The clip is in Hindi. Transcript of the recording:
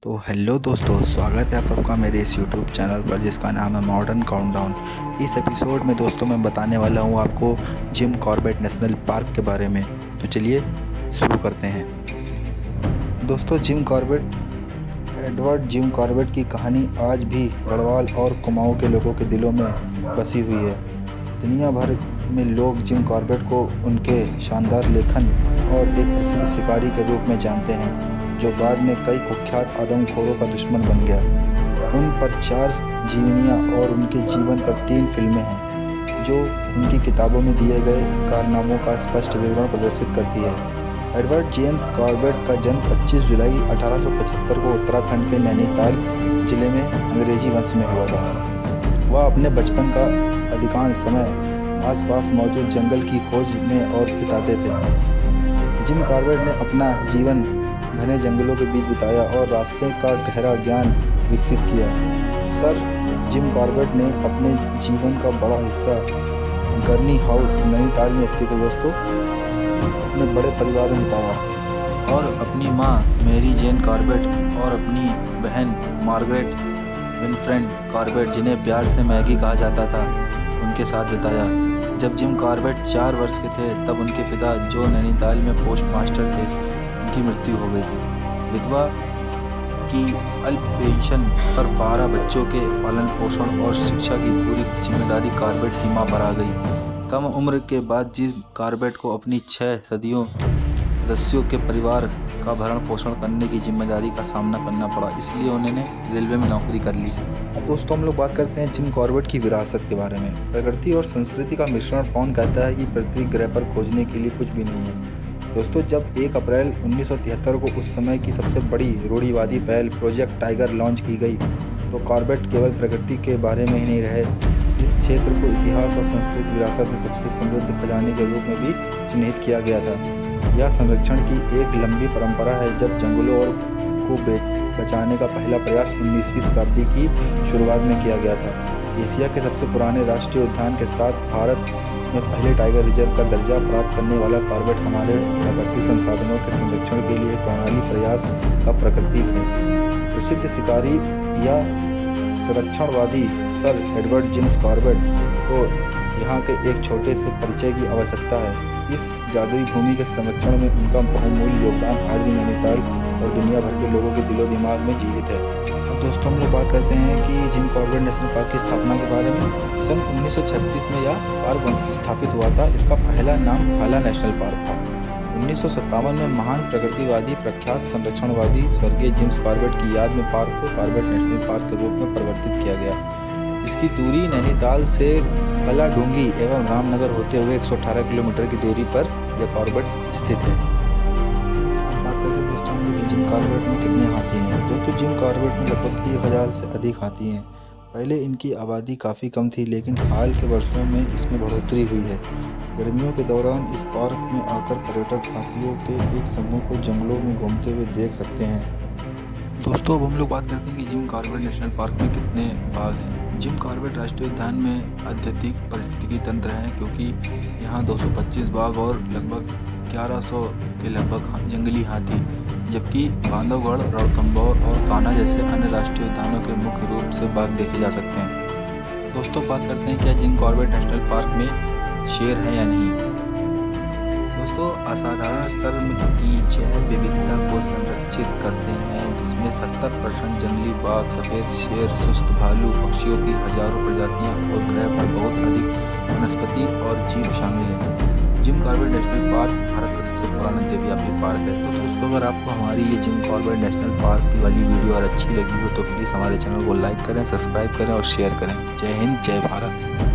तो हेलो दोस्तों, स्वागत है आप सबका मेरे इस यूट्यूब चैनल पर जिसका नाम है मॉडर्न काउंटडाउन। इस एपिसोड में दोस्तों मैं बताने वाला हूँ आपको जिम कॉर्बेट नेशनल पार्क के बारे में। तो चलिए शुरू करते हैं। दोस्तों, एडवर्ड जिम कॉर्बेट की कहानी आज भी गढ़वाल और कुमाऊं के लोगों के दिलों में बसी हुई है। दुनिया भर में लोग जिम कॉर्बेट को उनके शानदार लेखन और एक प्रसिद्ध शिकारी के रूप में जानते हैं, जो बाद में कई कुख्यात आदमखोरों का दुश्मन बन गया। उन पर 4 जीवनियाँ और उनके जीवन पर 3 फिल्में हैं, जो उनकी किताबों में दिए गए कारनामों का स्पष्ट विवरण प्रदर्शित करती है। एडवर्ड जेम्स कॉर्बेट का जन्म 25 जुलाई 1875 को उत्तराखंड के नैनीताल जिले में अंग्रेजी वंश में हुआ था। वह अपने बचपन का अधिकांश समय आसपास मौजूद जंगल की खोज में और बिताते थे। जिम कॉर्बेट ने अपना जीवन घने जंगलों के बीच बिताया और रास्ते का गहरा ज्ञान विकसित किया। सर जिम कॉर्बेट ने अपने जीवन का बड़ा हिस्सा गर्नी हाउस नैनीताल में स्थित है दोस्तों अपने बड़े परिवार में बिताया और अपनी मां मैरी जेन कॉर्बेट और अपनी बहन मार्गरेट विनफ्रेड कॉर्बेट, जिन्हें प्यार से मैगी कहा जाता था, उनके साथ बिताया। जब जिम कॉर्बेट 4 वर्ष के थे तब उनके पिता, जो नैनीताल में पोस्ट मास्टर थे, की मृत्यु हो गई थी। विधवा की अल्प पेंशन पर 12 बच्चों के पालन पोषण और शिक्षा की पूरी जिम्मेदारी कॉर्बेट की मां पर आ गई। कम उम्र के बाद जिम कॉर्बेट को अपनी 6 सदस्यों के परिवार का भरण पोषण करने की जिम्मेदारी का सामना करना पड़ा, इसलिए उन्होंने रेलवे में नौकरी कर ली। अब दोस्तों हम लोग बात करते हैं जिम कॉर्बेट की विरासत के बारे में। प्रकृति और संस्कृति का मिश्रण कौन कहता है कि पृथ्वी ग्रह पर खोजने के लिए कुछ भी नहीं है। दोस्तों, जब 1 अप्रैल 1973 को उस समय की सबसे बड़ी रूढ़िवादी पहल प्रोजेक्ट टाइगर लॉन्च की गई, तो कॉर्बेट केवल प्रकृति के बारे में ही नहीं रहे, इस क्षेत्र को इतिहास और संस्कृति विरासत में सबसे समृद्ध खजाने के रूप में भी चिन्हित किया गया था। यह संरक्षण की एक लंबी परंपरा है। जब जंगलों को बचाने का पहला प्रयास 19वीं शताब्दी की शुरुआत में किया गया था। एशिया के सबसे पुराने राष्ट्रीय उद्यान के साथ भारत में पहले टाइगर रिजर्व का दर्जा प्राप्त करने वाला कॉर्बेट हमारे प्राकृतिक संसाधनों के संरक्षण के लिए एक प्रणाली प्रयास का प्रतीक है। प्रसिद्ध शिकारी या संरक्षणवादी सर एडवर्ड जेम्स कॉर्बेट को यहाँ के एक छोटे से परिचय की आवश्यकता है। इस जादुई भूमि के संरक्षण में उनका बहुमूल्य योगदान आज भी नैनीताल और दुनिया भर के लोगों के दिलो दिमाग में जीवित है। अब दोस्तों हम लोग बात करते हैं कि जिम कॉर्बेट नेशनल पार्क की स्थापना के बारे में। सन 1936 में यह पार्क स्थापित हुआ था। इसका पहला नाम हाला नेशनल पार्क था। 1957 में महान प्रकृतिवादी प्रख्यात संरक्षणवादी स्वर्गीय जेम्स कॉर्बेट की याद में पार्क को कॉर्बेट नेशनल पार्क के रूप में परिवर्तित किया गया। इसकी दूरी नैनीताल से कलाडूंगी एवं रामनगर होते हुए 118 किलोमीटर की दूरी पर यह कॉर्बेट स्थित है। अब बात करते हैं दोस्तों हम लोग कि जिम कॉर्बेट में कितने हाथी हैं। दोस्तों, जिम कॉर्बेट में लगभग 1000 से अधिक हाथी हैं। पहले इनकी आबादी काफ़ी कम थी, लेकिन हाल के वर्षों में इसमें बढ़ोतरी हुई है। गर्मियों के दौरान इस पार्क में आकर पर्यटक हाथियों के एक समूह को जंगलों में घूमते हुए देख सकते हैं। दोस्तों, अब हम लोग बात करते हैं कि जिम कॉर्बेट नेशनल पार्क में कितने बाघ हैं। जिम कॉर्बेट राष्ट्रीय उद्यान में अत्यधिक पारिस्थितिकी तंत्र है, क्योंकि यहाँ 225 बाघ और लगभग 1100 के लगभग जंगली हाथी, जबकि बांधवगढ़, रणथंभौर और कान्हा जैसे अन्य राष्ट्रीय उद्यानों के मुख्य रूप से बाघ देखे जा सकते हैं। दोस्तों, बात करते हैं क्या जिम कॉर्बेट नेशनल पार्क में शेर है या नहीं। दोस्तों, असाधारण स्तर की जैव विविधता को संरक्षित करते हैं, जिसमें 70% जंगली बाघ, सफ़ेद शेर, सुस्त भालू, पक्षियों की हजारों प्रजातियां और ग्रह पर बहुत अधिक वनस्पति और जीव शामिल हैं। Jim Corbett national park Bharat का सबसे पुराना देवव्यापी पार्क है। तो दोस्तों, अगर आपको हमारी ये जिम कॉर्बेट नेशनल पार्क वाली वीडियो और अच्छी लगी हो तो प्लीज़ हमारे चैनल को लाइक करें, सब्सक्राइब करें और शेयर करें। जय हिंद, जय भारत।